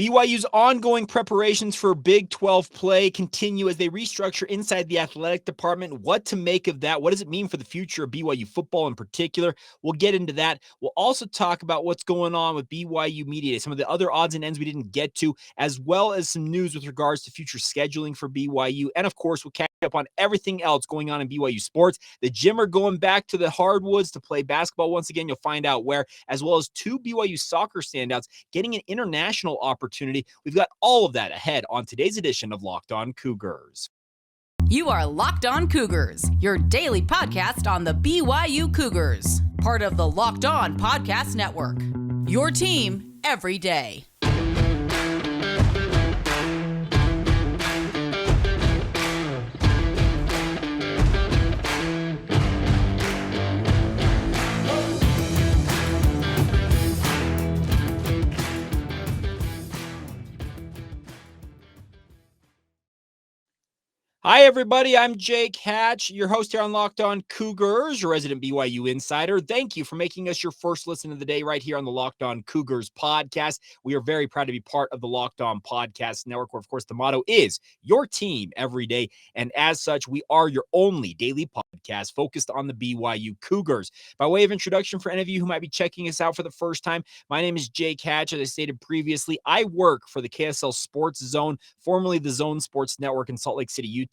BYU's ongoing preparations for Big 12 play continue as they restructure inside the athletic department. What to make of that? What does it mean for the future of BYU football in particular? We'll get into that. We'll also talk about what's going on with BYU Media Day, some of the other odds and ends we didn't get to, as well as some news with regards to future scheduling for BYU. And of course, we'll catch up on everything else going on in BYU sports. The Gym are going back to the hardwoods to play basketball once again. You'll find out where, as well as two BYU soccer standouts getting an international opportunity. We've got all of that ahead on today's edition of Locked On Cougars. You are Locked On Cougars, your daily podcast on the BYU Cougars, part of the Locked On Podcast Network. Your team every day. Hi, everybody. I'm Jake Hatch, your host here on Locked On Cougars, your resident BYU insider. Thank you for making us your first listen of the day right here on the Locked On Cougars podcast. We are very proud to be part of the Locked On Podcast Network, where, of course, the motto is your team every day. And as such, we are your only daily podcast focused on the BYU Cougars. By way of introduction, for any of you who might be checking us out for the first time, my name is Jake Hatch. As I stated previously, I work for the KSL Sports Zone, formerly the Zone Sports Network in Salt Lake City, Utah.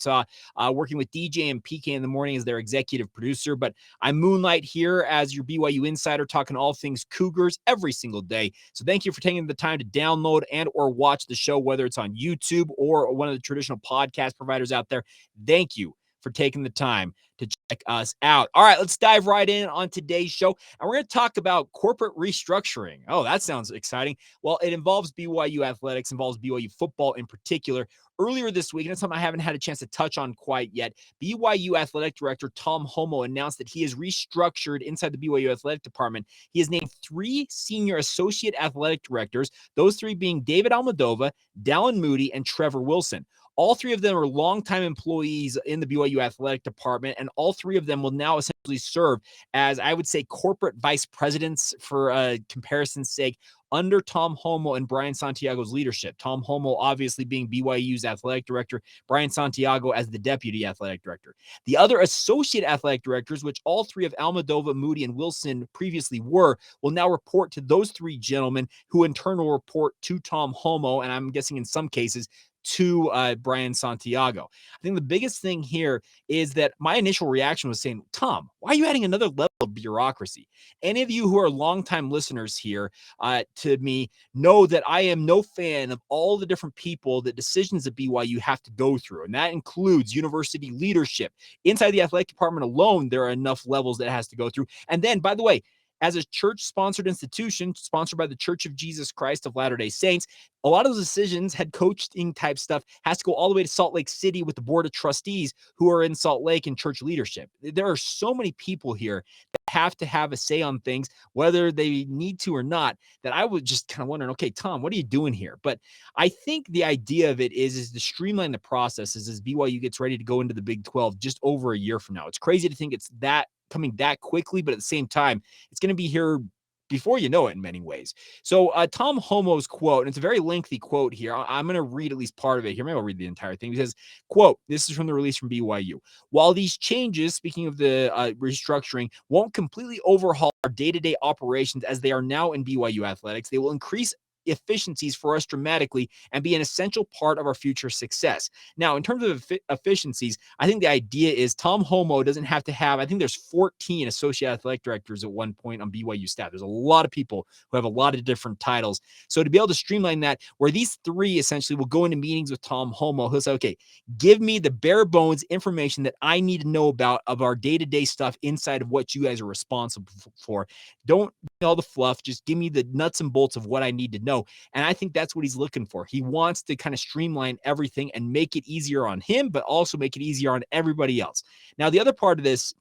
Working with DJ and PK in the morning as their executive producer, but I moonlight here as your BYU insider, talking all things Cougars every single day. So thank you for taking the time to download and or watch the show, whether it's on YouTube or one of the traditional podcast providers out there. Thank you for taking the time to check us out. All right, let's dive right in on today's show. And we're going to talk about corporate restructuring. Oh, that sounds exciting. Well, it involves BYU Athletics, involves BYU football in particular. Earlier this week, and it's something I haven't had a chance to touch on quite yet, BYU Athletic Director Tom Holmoe announced that he has restructured inside the BYU Athletic Department. He has named 3 senior associate athletic directors, those 3 being David Almadova, Dallin Moody, and Trevor Wilson. All 3 of them are longtime employees in the BYU Athletic Department, and all 3 of them will now essentially serve as, I would say, corporate vice presidents for comparison's sake, under Tom Holmoe and Brian Santiago's leadership. Tom Holmoe obviously being BYU's athletic director, Brian Santiago as the deputy athletic director. The other associate athletic directors, which all 3 of Almadova, Moody, and Wilson previously were, will now report to those 3 gentlemen, who in turn will report to Tom Holmoe, and I'm guessing in some cases to Brian Santiago. I think the biggest thing here is that my initial reaction was saying, Tom, why are you adding another level of bureaucracy? Any of you who are longtime listeners here to me know that I am no fan of all the different people that decisions at BYU have to go through. And that includes university leadership. Inside the athletic department alone, there are enough levels that it has to go through. And then, by the way, as a church-sponsored institution, sponsored by the Church of Jesus Christ of Latter-day Saints, a lot of those decisions, head coaching type stuff, has to go all the way to Salt Lake City with the board of trustees who are in Salt Lake and church leadership. There are so many people here that have to have a say on things, whether they need to or not, that I was just kind of wondering, okay, Tom, what are you doing here? But I think the idea of it is to streamline the processes as BYU gets ready to go into the Big 12 just over a year from now. It's crazy to think it's that coming that quickly, but at the same time, it's going to be here before you know it in many ways. So Tom Holmoe's quote, and it's a very lengthy quote here. I'm going to read at least part of it here. Maybe I'll read the entire thing. He says, quote, this is from the release from BYU. While these changes, speaking of the restructuring, won't completely overhaul our day-to-day operations as they are now in BYU Athletics, they will increase efficiencies for us dramatically and be an essential part of our future success. Now, in terms of efficiencies, I think the idea is Tom Holmoe doesn't have to have, I think there's 14 associate athletic directors at one point on BYU staff. There's a lot of people who have a lot of different titles. So to be able to streamline that, where these 3 essentially will go into meetings with Tom Holmoe, he'll say, okay, give me the bare bones information that I need to know about of our day-to-day stuff inside of what you guys are responsible for. Don't give me all the fluff. Just give me the nuts and bolts of what I need to know. And I think that's what he's looking for. He wants to kind of streamline everything and make it easier on him, but also make it easier on everybody else. Now, the other part of this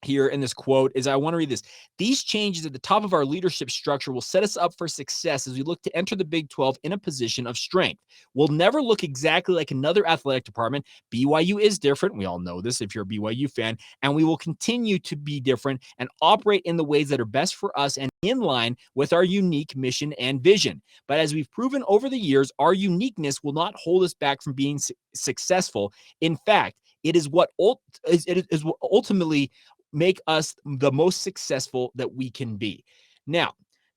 here in this quote is, I want to read this. These changes at the top of our leadership structure will set us up for success as we look to enter the Big 12 in a position of strength. We'll never look exactly like another athletic department. BYU is different. We all know this if you're a BYU fan, and we will continue to be different and operate in the ways that are best for us and in line with our unique mission and vision. But as we've proven over the years, our uniqueness will not hold us back from being successful. In fact, it is what ultimately make us the most successful that we can be. Now,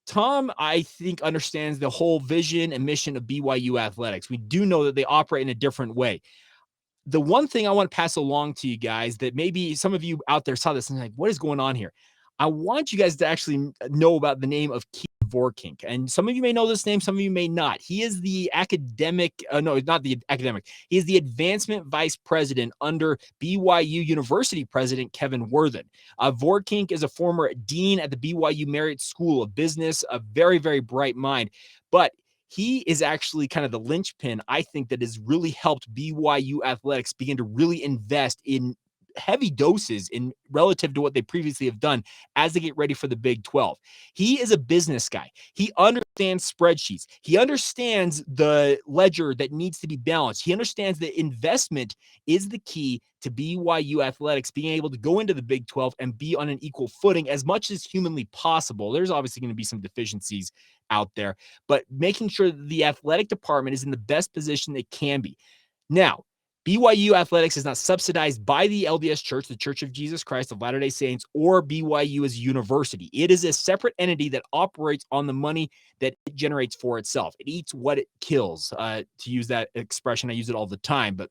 Tom, I think, understands the whole vision and mission of BYU Athletics. We do know that they operate in a different way. The one thing I want to pass along to you guys that maybe some of you out there saw this and like, what is going on here? I want you guys to actually know about the name of Vorkink. And some of you may know this name, some of you may not. He is the academic, no, not the academic. He is the advancement vice president under BYU University president Kevin Worthen. Vorkink is a former dean at the BYU Marriott School of Business, a very, very bright mind. But he is actually kind of the linchpin, I think, that has really helped BYU Athletics begin to really invest in heavy doses in relative to what they previously have done as they get ready for the Big 12. He is a business guy. He understands spreadsheets. He understands the ledger that needs to be balanced. He understands that investment is the key to BYU Athletics being able to go into the Big 12 and be on an equal footing as much as humanly possible. There's obviously going to be some deficiencies out there, but making sure that the athletic department is in the best position it can be. Now, BYU Athletics is not subsidized by the LDS Church, the Church of Jesus Christ of Latter-day Saints, or BYU as a university. It is a separate entity that operates on the money that it generates for itself. It eats what it kills, to use that expression. I use it all the time. But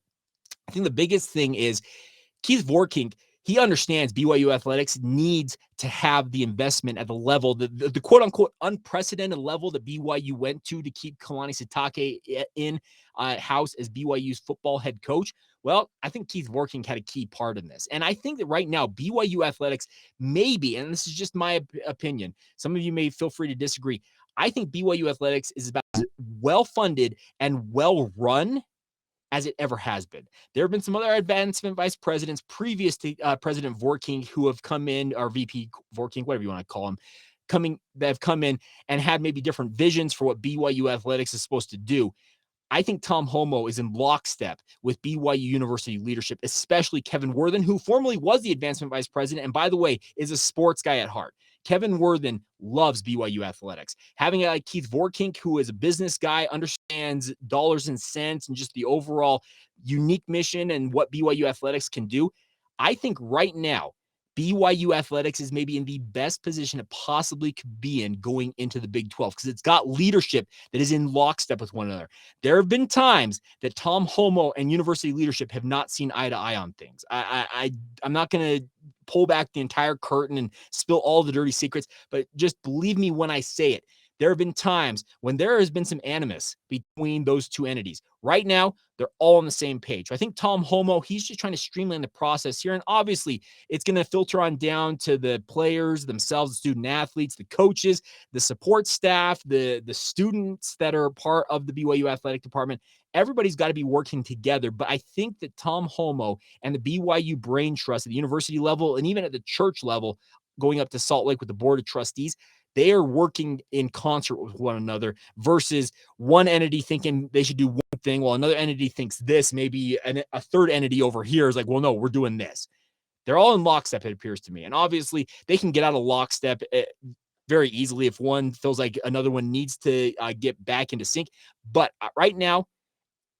I think the biggest thing is Keith Vorkink. He understands BYU Athletics needs to have the investment at the level, the quote-unquote unprecedented level that BYU went to keep Kalani Sitake in house as BYU's football head coach. Well, I think Keith Vorkink had a key part in this. And I think that right now, BYU Athletics maybe, and this is just my opinion, some of you may feel free to disagree, I think BYU Athletics is about as well-funded and well-run as it ever has been. There have been some other advancement vice presidents previous to President Vorkink who have come in, or VP Vorkink, whatever you want to call him, that have come in and had maybe different visions for what BYU Athletics is supposed to do. I think Tom Holmoe is in lockstep with BYU University leadership, especially Kevin Worthen, who formerly was the advancement vice president, and by the way, is a sports guy at heart. Kevin Worthen loves BYU Athletics. Having a Keith Vorkink, who is a business guy, understands dollars and cents and just the overall unique mission and what BYU Athletics can do. I think right now, BYU Athletics is maybe in the best position it possibly could be in going into the Big 12 because it's got leadership that is in lockstep with one another. There have been times that Tom Holmoe and university leadership have not seen eye to eye on things. I'm not going to pull back the entire curtain and spill all the dirty secrets, but just believe me when I say it. There have been times when there has been some animus between those two entities. Right now, they're all on the same page. I think Tom Holmoe, he's just trying to streamline the process here. And obviously, it's going to filter on down to the players themselves, the student athletes, the coaches, the support staff, the students that are part of the BYU athletic department. Everybody's got to be working together. But I think that Tom Holmoe and the BYU Brain Trust at the university level and even at the church level, going up to Salt Lake with the board of trustees, they are working in concert with one another versus one entity thinking they should do one thing while another entity thinks this. Maybe a third entity over here is like, well, no, we're doing this. They're all in lockstep, it appears to me. And obviously, they can get out of lockstep very easily if one feels like another one needs to get back into sync. But right now,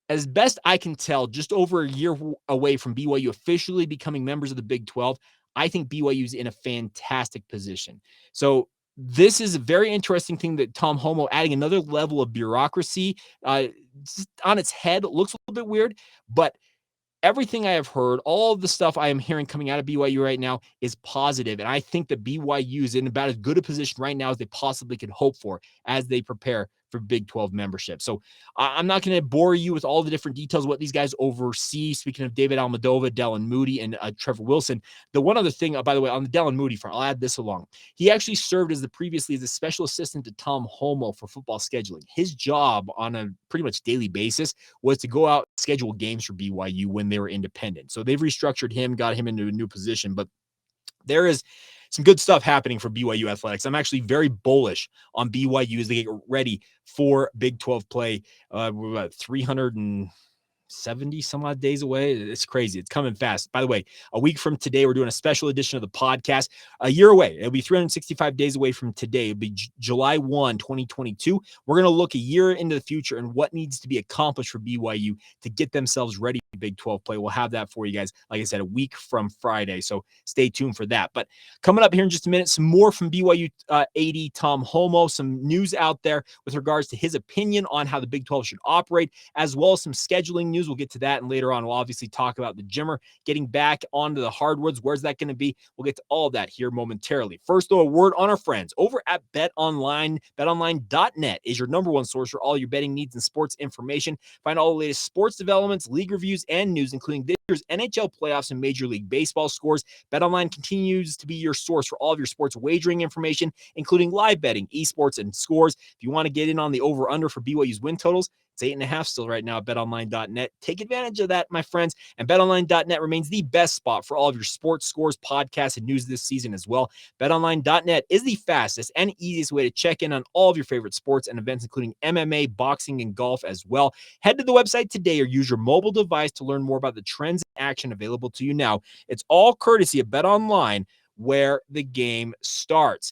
as best I can tell, just over a year away from BYU officially becoming members of the Big 12, I think BYU is in a fantastic position. So this is a very interesting thing that Tom Holmoe adding another level of bureaucracy on its head. It looks a little bit weird, but everything I have heard, all of the stuff I am hearing coming out of BYU right now is positive. And I think that BYU is in about as good a position right now as they possibly could hope for as they prepare for Big 12 membership. So I'm not going to bore you with all the different details of what these guys oversee. Speaking of David Almadova, Dallin Moody, and Trevor Wilson, the one other thing, by the way, on the Dallin Moody front, I'll add this along. He actually served previously as a special assistant to Tom Holmoe for football scheduling. His job on a pretty much daily basis was to go out and schedule games for BYU when they were independent. So they've restructured him, got him into a new position, but there is some good stuff happening for BYU Athletics. I'm actually very bullish on BYU as they get ready for Big 12 play. We're about 370 some odd days away. It's crazy. It's coming fast. By the way, a week from today, we're doing a special edition of the podcast. A year away. It'll be 365 days away from today. It'll be July 1, 2022. We're going to look a year into the future and what needs to be accomplished for BYU to get themselves ready for Big 12 play. We'll have that for you guys, like I said, a week from Friday. So stay tuned for that. But coming up here in just a minute, some more from BYU AD Tom Holmoe, some news out there with regards to his opinion on how the Big 12 should operate, as well as some scheduling news. We'll get to that, and later on, we'll obviously talk about the Jimmer getting back onto the hardwoods. Where's that going to be? We'll get to all of that here momentarily. First, though, a word on our friends over at BetOnline. BetOnline.net is your number one source for all your betting needs and sports information. Find all the latest sports developments, league reviews, and news, including this year's NHL playoffs and Major League Baseball scores. BetOnline continues to be your source for all of your sports wagering information, including live betting, esports, and scores. If you want to get in on the over-under for BYU's win totals, it's 8.5 still right now at betonline.net. Take advantage of that, my friends. And betonline.net remains the best spot for all of your sports scores, podcasts, and news this season as well. Betonline.net is the fastest and easiest way to check in on all of your favorite sports and events, including MMA, boxing, and golf as well. Head to the website today or use your mobile device to learn more about the trends and action available to you now. It's all courtesy of BetOnline, where the game starts.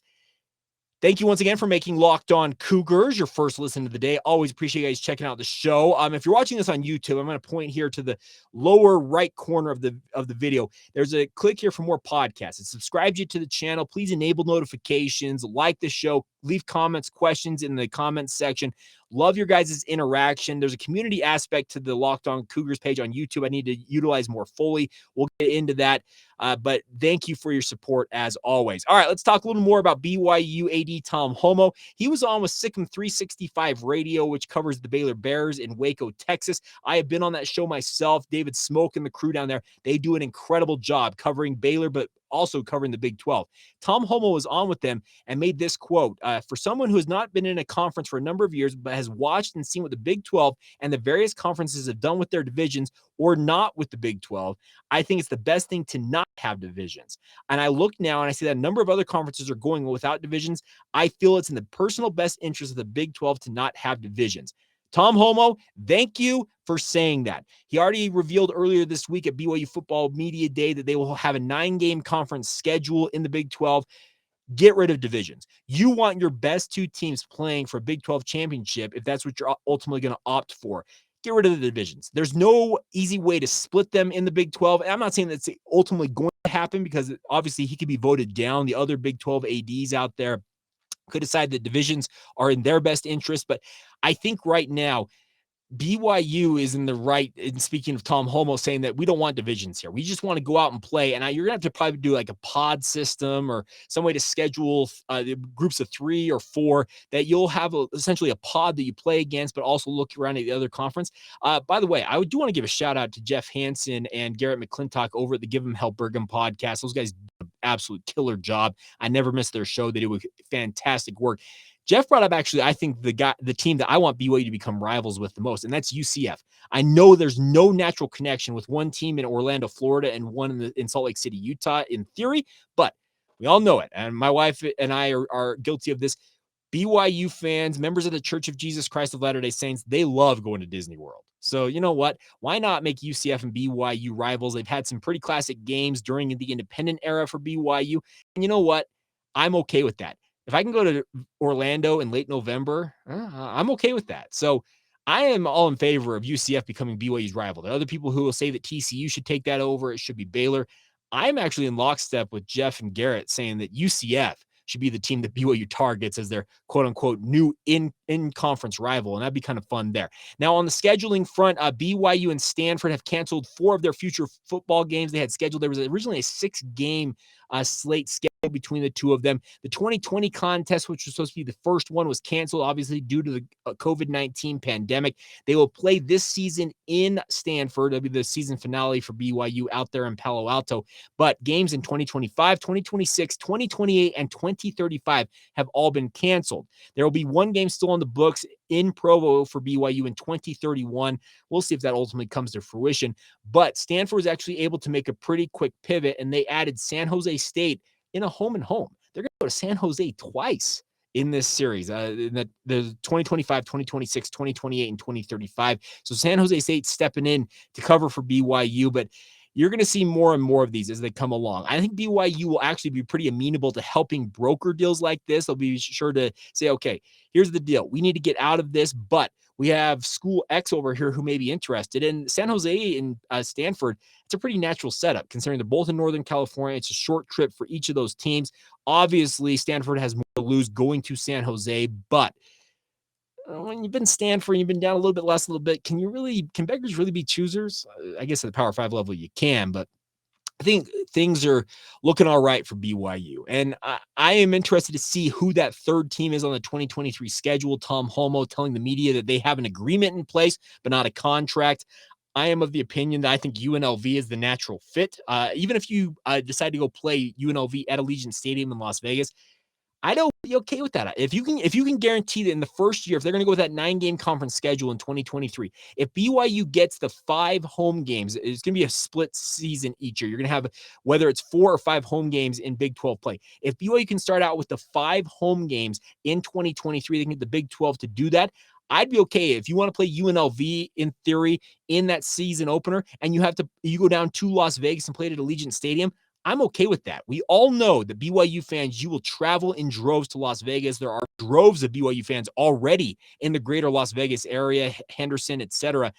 Thank you once again for making Locked On Cougars your first listen of the day. Always appreciate you guys checking out the show. If you're watching this on YouTube, I'm going to point here to the lower right corner of the video. There's a click here for more podcasts. It subscribes you to the channel. Please enable notifications, like the show, leave comments, questions in the comments section. Love your guys' interaction. There's a community aspect to the Locked On Cougars page on YouTube I need to utilize more fully. We'll get into that. But thank you for your support as always. All right, let's talk a little more about BYU AD Tom Holmoe. He was on with Sikkim 365 Radio, which covers the Baylor Bears in Waco, Texas. I have been on that show myself. David Smoke and the crew down there, they do an incredible job covering Baylor, but also covering the Big 12. Tom Holmoe was on with them and made this quote, for someone who has not been in a conference for a number of years, but has watched and seen what the Big 12 and the various conferences have done with their divisions or not with the Big 12, I think it's the best thing to not have divisions. And I look now and I see that a number of other conferences are going without divisions. I feel it's in the personal best interest of the Big 12 to not have divisions. Tom Holmoe, thank you for saying that. He already revealed earlier this week at BYU Football Media Day that they will have a 9-game conference schedule in the Big 12. Get rid of divisions. You want your best two teams playing for a Big 12 championship if that's what you're ultimately going to opt for. Get rid of the divisions. There's no easy way to split them in the Big 12. And I'm not saying that's ultimately going to happen because obviously he could be voted down. The other Big 12 ADs out there could decide that divisions are in their best interest. But I think right now, BYU is in the right, and speaking of Tom Holmoe saying that we don't want divisions here. We just want to go out and play. And you're going to have to probably do like a pod system or some way to schedule groups of 3 or 4 that you'll have essentially a pod that you play against, but also look around at the other conference. By the way, I do want to give a shout out to Jeff Hansen and Garrett McClintock over at the Give 'em Hell Brigham podcast. Those guys did an absolute killer job. I never missed their show. They do fantastic work. Jeff brought up actually, I think the team that I want BYU to become rivals with the most, and that's UCF. I know there's no natural connection with one team in Orlando, Florida, and one in Salt Lake City, Utah, in theory, but we all know it. And my wife and I are guilty of this. BYU fans, members of the Church of Jesus Christ of Latter-day Saints, they love going to Disney World. So you know what? Why not make UCF and BYU rivals? They've had some pretty classic games during the independent era for BYU. And you know what? I'm okay with that. If I can go to Orlando in late November, I'm okay with that. So I am all in favor of UCF becoming BYU's rival. There are other people who will say that TCU should take that over. It should be Baylor. I'm actually in lockstep with Jeff and Garrett saying that UCF should be the team that BYU targets as their quote-unquote new in-conference rival, and that'd be kind of fun there. Now, on the scheduling front, BYU and Stanford have canceled 4 of their future football games they had scheduled. There was originally a 6-game slate scheduled between the two of them. The 2020 contest, which was supposed to be the first one, was canceled, obviously, due to the COVID-19 pandemic. They will play this season in Stanford. It'll be the season finale for BYU out there in Palo Alto. But games in 2025, 2026, 2028, and 2035 have all been canceled. There will be one game still on the books in Provo for BYU in 2031. We'll see if that ultimately comes to fruition. But Stanford was actually able to make a pretty quick pivot, and they added San Jose State in a home and home. They're going to go to San Jose twice in this series, in the 2025, 2026, 2028, and 2035. So San Jose State stepping in to cover for BYU, but you're going to see more and more of these as they come along. I think BYU will actually be pretty amenable to helping broker deals like this. They'll be sure to say, okay, here's the deal. We need to get out of this, but we have school X over here who may be interested. And San Jose and Stanford, it's a pretty natural setup considering they're both in Northern California. It's a short trip for each of those teams. Obviously, Stanford has more to lose going to San Jose, but when you've been Stanford, you've been down a little bit, can beggars really be choosers? I guess at the Power 5 level you can, but I think things are looking all right for BYU. And I am interested to see who that third team is on the 2023 schedule. Tom Holmoe telling the media that they have an agreement in place, but not a contract. I am of the opinion that I think UNLV is the natural fit. Even if you decide to go play UNLV at Allegiant Stadium in Las Vegas, I don't be okay with that. If you can guarantee that in the first year, if they're going to go with that 9-game conference schedule in 2023, if BYU gets the 5 home games, it's going to be a split season each year. You're going to have whether it's 4 or 5 home games in Big 12 play. If BYU can start out with the 5 home games in 2023, they can get the Big 12 to do that. I'd be okay if you want to play UNLV in theory in that season opener, and you go down to Las Vegas and play it at Allegiant Stadium. I'm okay with that. We all know that BYU fans, you will travel in droves to Las Vegas. There are droves of BYU fans already in the greater Las Vegas area, Henderson, etc.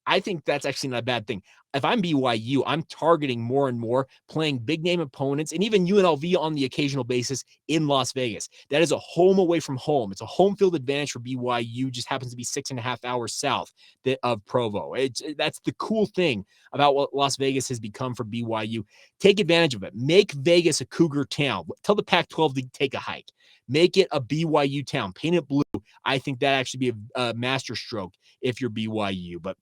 I think that's actually not a bad thing. If I'm BYU, I'm targeting more and more playing big name opponents and even UNLV on the occasional basis in Las Vegas. That is a home away from home. It's a home field advantage for BYU. Just happens to be 6.5 hours south of Provo. That's the cool thing about what Las Vegas has become for BYU. Take advantage of it. Make Vegas a Cougar town. Tell the Pac-12 to take a hike. Make it a BYU town. Paint it blue. I think that actually be a master stroke if you're BYU. But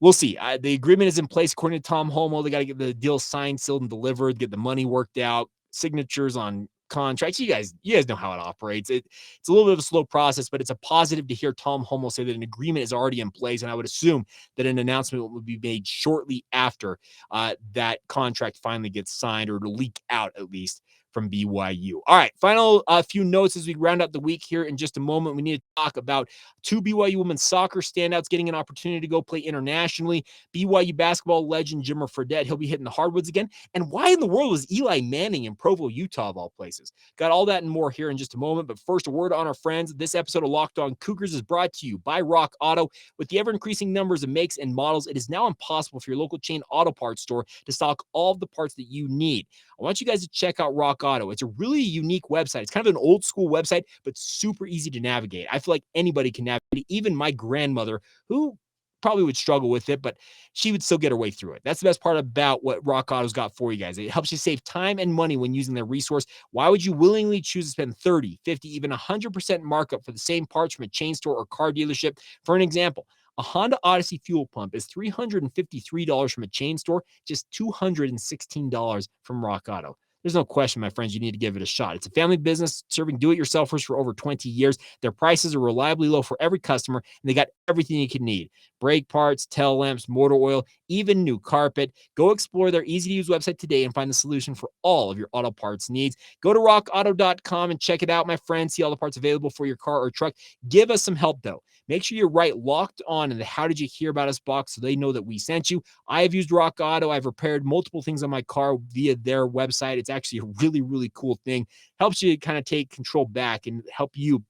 we'll see. The agreement is in place according to Tom Holmoe. They got to get the deal signed, sealed, and delivered, get the money worked out, signatures on contracts. You guys know how it operates. It's a little bit of a slow process, but it's a positive to hear Tom Holmoe say that an agreement is already in place, and I would assume that an announcement will be made shortly after that contract finally gets signed, or to leak out at least from BYU. All right, final few notes as we round up the week here in just a moment. We need to talk about 2 BYU women's soccer standouts getting an opportunity to go play internationally. BYU basketball legend Jimmer Fredette, he'll be hitting the hardwoods again. And why in the world is Eli Manning in Provo, Utah, of all places? Got all that and more here in just a moment. But first, a word on our friends. This episode of Locked On Cougars is brought to you by Rock Auto. With the ever-increasing numbers of makes and models, it is now impossible for your local chain auto parts store to stock all of the parts that you need. I want you guys to check out Rock Auto. It's a really unique website. It's kind of an old school website, but super easy to navigate. I feel like anybody can navigate, even my grandmother, who probably would struggle with it, but she would still get her way through it. That's the best part about what Rock Auto's got for you guys. It helps you save time and money when using their resource. Why would you willingly choose to spend 30, 50, even 100% markup for the same parts from a chain store or car dealership? For an example, a Honda Odyssey fuel pump is $353 from a chain store, just $216 from Rock Auto. There's no question, my friends, you need to give it a shot. It's a family business serving do-it-yourselfers for over 20 years. Their prices are reliably low for every customer, and they got everything you can need. Brake parts, tail lamps, motor oil, even new carpet. Go explore their easy-to-use website today and find the solution for all of your auto parts needs. Go to rockauto.com and check it out, my friends. See all the parts available for your car or truck. Give us some help, though. Make sure you write Locked On in the How Did You Hear About Us box so they know that we sent you. I have used Rock Auto. I've repaired multiple things on my car via their website. It's actually a really, really cool thing. Helps you kind of take control back and help you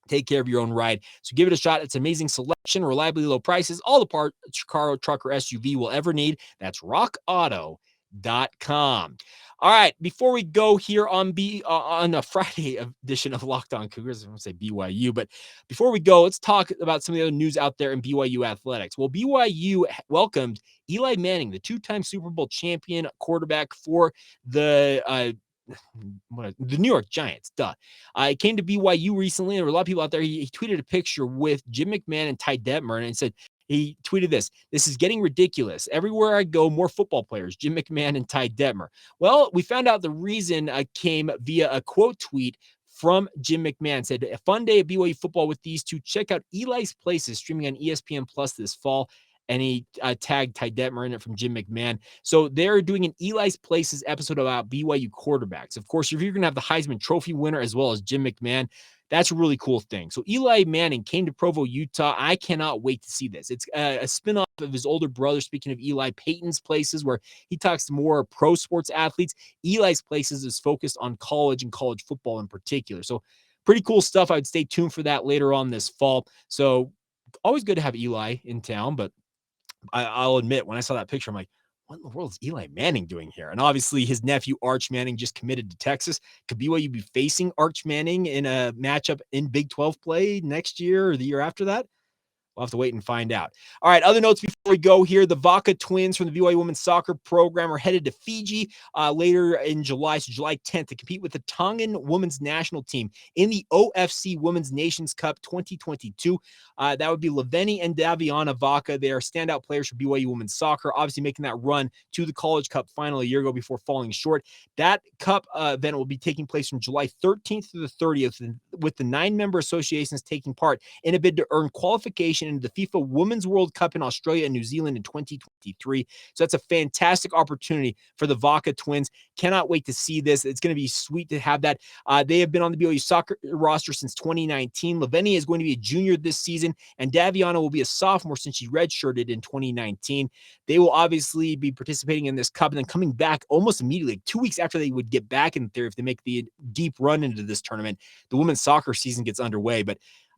take care of your own ride. So give it a shot. It's amazing selection, reliably low prices, all the parts your car, truck, or SUV will ever need. That's rockauto.com. All right, before we go here on a Friday edition of Locked On Cougars, I want to say BYU, but before we go, let's talk about some of the other news out there in BYU athletics. Well, BYU welcomed Eli Manning, the 2-time Super Bowl champion quarterback for the New York Giants. He came to BYU recently, and there were a lot of people out there. He tweeted a picture with Jim McMahon and Ty Detmer and said, he tweeted this is getting ridiculous. Everywhere I go, more football players, Jim McMahon and Ty Detmer. Well, we found out the reason came via a quote tweet from Jim McMahon. Said, a fun day of BYU football with these two. Check out Eli's Places streaming on ESPN Plus this fall. And he tagged Ty Detmer in it from Jim McMahon. So they're doing an Eli's Places episode about BYU quarterbacks. Of course, if you're going to have the Heisman Trophy winner as well as Jim McMahon, that's a really cool thing. So Eli Manning came to Provo, Utah. I cannot wait to see this. It's a spinoff of his older brother, speaking of Eli, Peyton's Places, where he talks to more pro sports athletes. Eli's Places is focused on college and college football in particular. So pretty cool stuff. I would stay tuned for that later on this fall. So always good to have Eli in town, but I'll admit, when I saw that picture, I'm like, what in the world is Eli Manning doing here? And obviously his nephew, Arch Manning, just committed to Texas. Could BYU be facing Arch Manning in a matchup in Big 12 play next year or the year after that? We'll have to wait and find out. All right, other notes before we go here. The Vodka Twins from the BYU women's soccer program are headed to Fiji later in July, so July 10th, to compete with the Tongan women's national team in the OFC Women's Nations Cup 2022. That would be Laveni and Daviana Vaka. They are standout players for BYU women's soccer, obviously making that run to the College Cup final a year ago before falling short. That Cup event will be taking place from July 13th to the 30th, with the 9-member associations taking part in a bid to earn qualification into the FIFA Women's World Cup in Australia and New Zealand in 2023. So that's a fantastic opportunity for the Vodka Twins. Cannot wait to see this. It's going to be sweet to have that. They have been on the BYU soccer roster since 2019. Laveni is going to be a junior this season, and Daviana will be a sophomore since she redshirted in 2019. They will obviously be participating in this cup and then coming back almost immediately, like 2 weeks after they would get back in there if they make the deep run into this tournament. The women's soccer season gets underway, but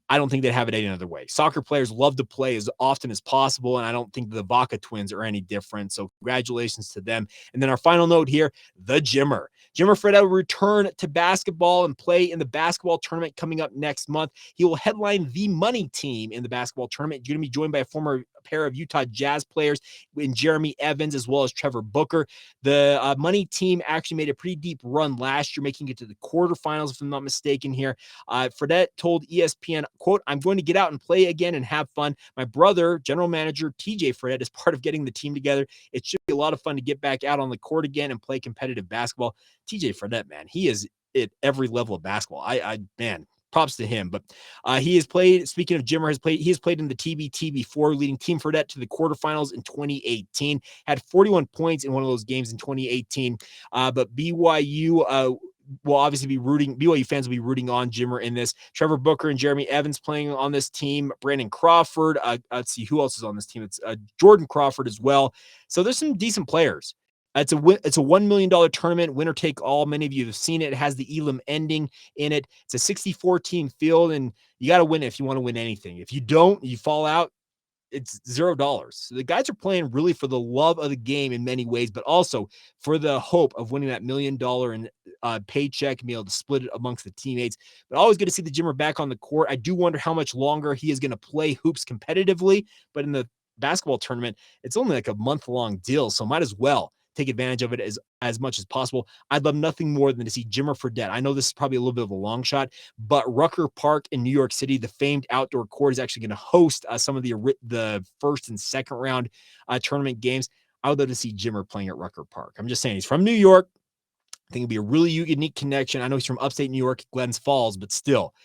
I don't think they'd have it any other way. Soccer players love to play as often as possible, and I don't think the Vodka Twins are any different. So congratulations to them. And then our final note here, the Jimmer. Jimmer Fredette will return to basketball and play in the basketball tournament coming up next month. He will headline the money team in the basketball tournament. You're going to be joined by a former pair of Utah Jazz players in Jeremy Evans as well as Trevor Booker. The money team actually made a pretty deep run last year, making it to the quarterfinals, if I'm not mistaken here. Fredette told ESPN, quote, "I'm going to get out and play again and have fun. My brother, general manager TJ Fredette, is part of getting the team together. It should be a lot of fun to get back out on the court again and play competitive basketball." TJ Fredette, man, he is at every level of basketball. Man, props to him. But he has played, speaking of Jimmer, he has played in the TBT before, leading Team Fredette to the quarterfinals in 2018, had 41 points in one of those games in 2018. But BYU will obviously be rooting, BYU fans will be rooting on Jimmer in this. Trevor Booker and Jeremy Evans playing on this team. Brandon Crawford. Let's see who else is on this team. It's Jordan Crawford as well. So there's some decent players. It's a $1 million tournament, winner take all. Many of you have seen it. It has the Elam ending in it. It's a 64-team field, and you got to win it if you want to win anything. If you don't, you fall out, it's $0. So the guys are playing really for the love of the game in many ways, but also for the hope of winning that $1 million paycheck and be able to split it amongst the teammates. But always good to see the Jimmer back on the court. I do wonder how much longer he is going to play hoops competitively, but in the basketball tournament, it's only like a month-long deal, so might as well take advantage of it as much as possible. I'd love nothing more than to see Jimmer Fredette. I know this is probably a little bit of a long shot, but Rucker Park in New York City, the famed outdoor court, is actually going to host some of the first and second round tournament games. I would love to see Jimmer playing at Rucker Park. I'm just saying, he's from New York. I think it'd be a really unique connection. I know he's from upstate New York, Glens Falls, but still,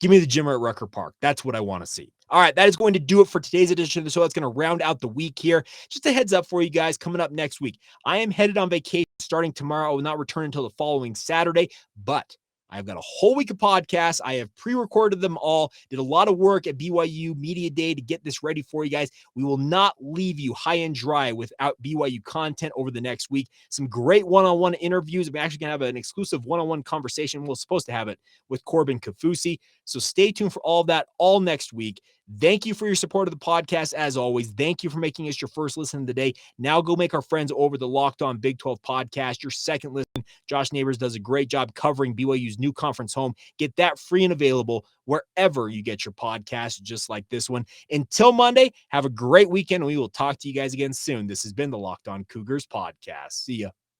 give me the Jimmer at Rucker Park. That's what I want to see. All right, that is going to do it for today's edition of the show. That's going to round out the week here. Just a heads up for you guys, coming up next week, I am headed on vacation starting tomorrow. I will not return until the following Saturday, but I've got a whole week of podcasts. I have pre-recorded them all, did a lot of work at BYU Media Day to get this ready for you guys. We will not leave you high and dry without BYU content over the next week. Some great one-on-one interviews. I'm actually going to have an exclusive one-on-one conversation. We're supposed to have it with Corbin Kafusi. So stay tuned for all of that all next week. Thank you for your support of the podcast. As always, thank you for making us your first listen of the day. Now go make our friends over the Locked On Big 12 podcast your second listen. Josh Neighbors does a great job covering BYU's new conference home. Get that free and available wherever you get your podcasts, just like this one. Until Monday, have a great weekend. We will talk to you guys again soon. This has been the Locked On Cougars podcast. See ya.